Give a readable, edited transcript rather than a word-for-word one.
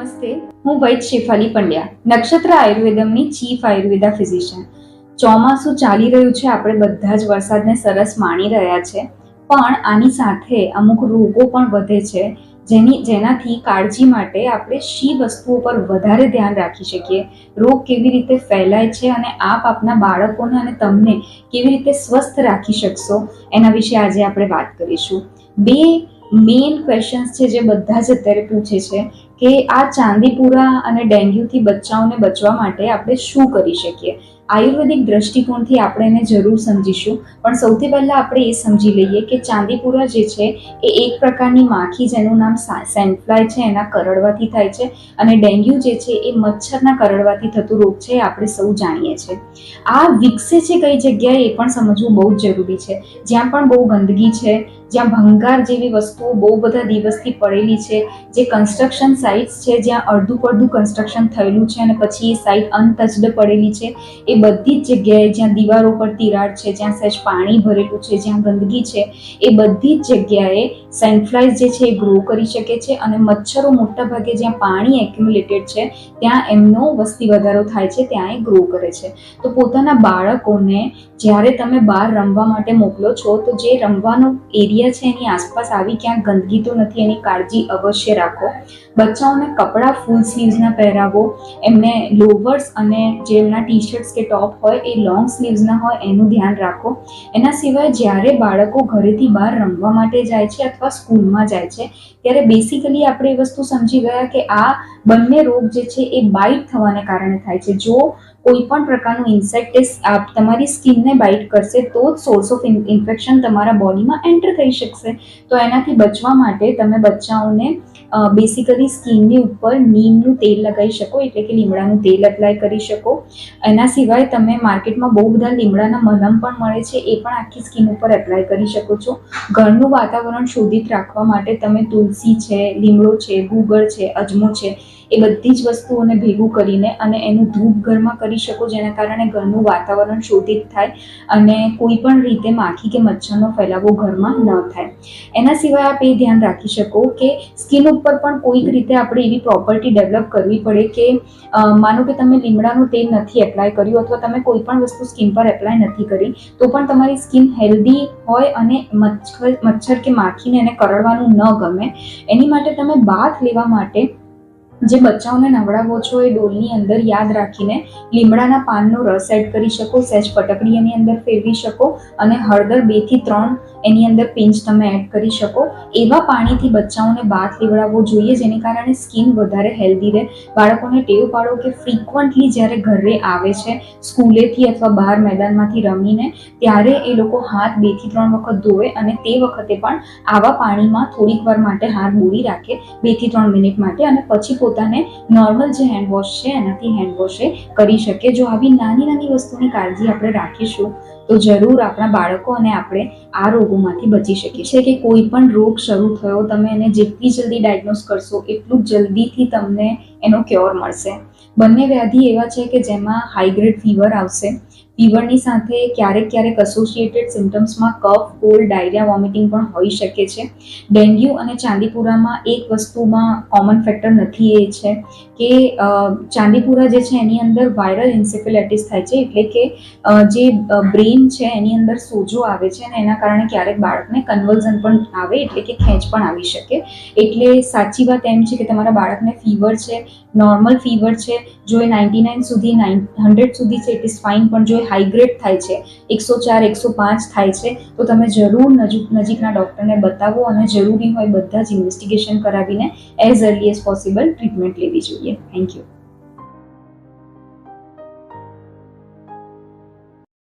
નમસ્તે, હું વૈદ શેફાલી પંડ્યા, નક્ષત્ર આયુર્વેદમની ચીફ આયુર્વેદા ફિઝિશિયન. ચોમાસું ચાલી રહ્યું છે, આપણે બધા જ વરસાદને સરસ માણી રહ્યા છે, પણ આની સાથે અમુક રોગો પણ વધે છે, જેનાથી કાળજી માટે આપણે શી વસ્તુઓ પર વધારે ધ્યાન રાખી શકીએ, રોગ કેવી રીતે ફેલાય છે અને આપ આપના બાળકોને અને તમને કેવી રીતે સ્વસ્થ રાખી શકશો, એના વિશે આજે આપણે વાત કરીશું. બે મેઇન ક્વેશ્ચન્સ છે જે બધા જ અત્યારે પૂછે છે કે આ ચાંદીપુરા અને ડેન્ગ્યુથી બચ્ચાઓને બચવા માટે આપણે શું કરી શકીએ. આયુર્વેદિક દ્રષ્ટિકોણથી આપણે એને જરૂર સમજીશું, પણ સૌથી પહેલાં આપણે એ સમજી લઈએ કે ચાંદીપુરા જે છે એ એક પ્રકારની માખી જેનું નામ સેન્ડફ્લાય છે એના કરડવાથી થાય છે, અને ડેન્ગ્યુ જે છે એ મચ્છરના કરડવાથી થતું રોગ છે, આપણે સૌ જાણીએ છીએ. આ વિકસે છે કઈ જગ્યાએ એ પણ સમજવું બહુ જ જરૂરી છે. જ્યાં પણ બહુ ગંદકી છે, જ્યાં ભંગાર જેવી વસ્તુઓ બહુ બધા દિવસથી પડેલી છે, જે કન્સ્ટ્રક્શન સાઇટ્સ છે જ્યાં અડધું પડધું કન્સ્ટ્રક્શન થયેલું છે અને પછી એ સાઇટ અનટચડ પડેલી છે, એ બધી જ જગ્યાએ જ્યાં દિવારો પર તિરાડ છે, જ્યાં સહેજ પાણી ભરેલું છે, જ્યાં ગંદકી છે, એ બધી જ જગ્યાએ સેન્ડફ્લાઇઝ જે છે એ ગ્રો કરી શકે છે. અને મચ્છરો મોટા ભાગે જ્યાં પાણી એક્યુમ્યુલેટેડ છે ત્યાં એમનો વસ્તી વધારો થાય છે, ત્યાં એ ગ્રો કરે છે. તો પોતાના બાળકોને જ્યારે તમે બહાર રમવા માટે મોકલો છો તો જે રમવાનો એરિયા છે એની આસપાસ આવી ક્યાંક ગંદકી તો નથી એની કાળજી અવશ્ય રાખો. બચ્ચાઓને કપડાં ફૂલ સ્લીવ્સના પહેરાવો, એમને લોવર્સ અને જે એમના ટી શર્ટ્સ કે ટોપ હોય એ લોંગ સ્લીવ્સના હોય એનું ધ્યાન રાખો. એના સિવાય જ્યારે બાળકો ઘરેથી બહાર રમવા માટે જાય છે અથવા સ્કૂલમાં જાય છે ત્યારે બેસિકલી આપણે એ વસ્તુ સમજી ગયા કે આ બંને રોગ જે છે એ બાઇટ થવાને કારણે થાય છે. જો કોઈ પણ પ્રકારનું ઇન્સેક્ટ તમારી સ્કિનને બાઇટ કરશે તો જ સોર્સ ઓફ ઇન્ફેક્શન તમારા બોડીમાં એન્ટર થઈ શકશે. તો એનાથી બચવા માટે તમે બચ્ચાઓને બેસિકલી સ્કિનની ઉપર નીમનું તેલ લગાવી શકો, એટલે કે લીમડાનું તેલ એપ્લાય કરી શકો. એના સિવાય તમે માર્કેટમાં બહુ બધા લીમડાના મલમ પણ મળે છે, એ પણ આખી સ્કિન ઉપર એપ્લાય કરી શકો છો. ઘરનું વાતાવરણ શોધિત રાખવા માટે તમે તુલસી છે, લીમડો છે, ગુગળ છે, અજમો છે, એ બધી જ વસ્તુઓને ભેગું કરીને અને એનું ધૂપ ઘરમાં કરી શકો, જેના કારણે ઘરનું વાતાવરણ શોધિત થાય અને કોઈ પણ રીતે માખી કે મચ્છરનો ફેલાવો ઘરમાં ન થાય. એના સિવાય આપ એ ધ્યાન રાખી શકો કે સ્કિન ઉપર પણ કોઈક રીતે આપણે એવી પ્રોપર્ટી ડેવલપ કરવી પડે કે માનો કે તમે લીમડાનું તેલ નથી એપ્લાય કર્યું અથવા તમે કોઈ પણ વસ્તુ સ્કિન પર એપ્લાય નથી કરી તો પણ તમારી સ્કિન હેલ્ધી હોય અને મચ્છર કે માખીને એને કરડવાનું ન ગમે, એની માટે તમે બાથ લેવા માટે જે બચ્ચાઓને નવડાવો છો એ ડોલની અંદર યાદ રાખીને લીમડાના પાનનો રસ એડ કરી શકો, સહેજ ફટકડી એની અંદર ફેરવી શકો અને હળદર 2 થી 3 એની અંદર પિંચ તમે એડ કરી શકો. એવા પાણીથી બચ્ચાઓને બાથ લેવડાવવો જોઈએ જેને કારણે સ્કિન વધારે હેલ્ધી રહે. બાળકોને ટેવ પાડો કે ફ્રીક્વન્ટલી જ્યારે ઘરે આવે છે સ્કૂલેથી અથવા બહાર મેદાનમાંથી રમીને ત્યારે એ લોકો હાથ 2 થી 3 વખત ધોવે અને તે વખતે પણ આવા પાણીમાં થોડીક વાર માટે હાથ બોળી રાખે 2 થી 3 મિનિટ માટે, અને પછી પોતાને નોર્મલ જે હેન્ડવોશ છે એનાથી હેન્ડવોશ કરી શકે. જો આવી નાની નાની વસ્તુની કાળજી આપણે રાખીશું તો જરૂર આપણા બાળકો અને આપણે આ રોગોમાંથી બચી શકીએ છીએ. કે કોઈ પણ રોગ શરૂ થયો તમે એને જેટલી જલ્દી ડાયગ્નોઝ કરશો એટલું જલ્દીથી તમને એનો ક્યોર મળશે. બંને વ્યાધિ એવા છે કે જેમાં હાઈગ્રેડ ફીવર આવશે. ફીવરની સાથે ક્યારેક એસોસિએટેડ સિમ્ટમ્સમાં કફ, કોલ્ડ, ડાયરિયા, વોમિટિંગ પણ હોઈ શકે છે. ડેન્ગ્યુ અને ચાંદીપુરામાં એક વસ્તુમાં કોમન ફેક્ટર નથી, એ છે કે ચાંદીપુરા જે છે એની અંદર વાયરલ એન્સેફેલાઇટિસ થાય છે, એટલે કે જે બ્રેઇન છે એની અંદર સોજો આવે છે અને એના કારણે ક્યારેક બાળકને કન્વલ્ઝન પણ આવે, એટલે કે ખેંચ પણ આવી શકે. એટલે સાચી વાત એમ છે કે તમારા બાળકને ફીવર છે, નોર્મલ ફીવર છે, જો એ 99 સુધી 100 સુધી છે ઇટ ઇઝ ફાઇન, પણ જો એ હાઈગ્રેડ થાય છે 104, 105 થાય છે તો તમે જરૂર નજીકના ડૉક્ટરને બતાવો અને જરૂરી હોય બધા જ ઇન્વેસ્ટિગેશન કરાવીને as early as possible treatment લેવી જોઈએ. Thank you.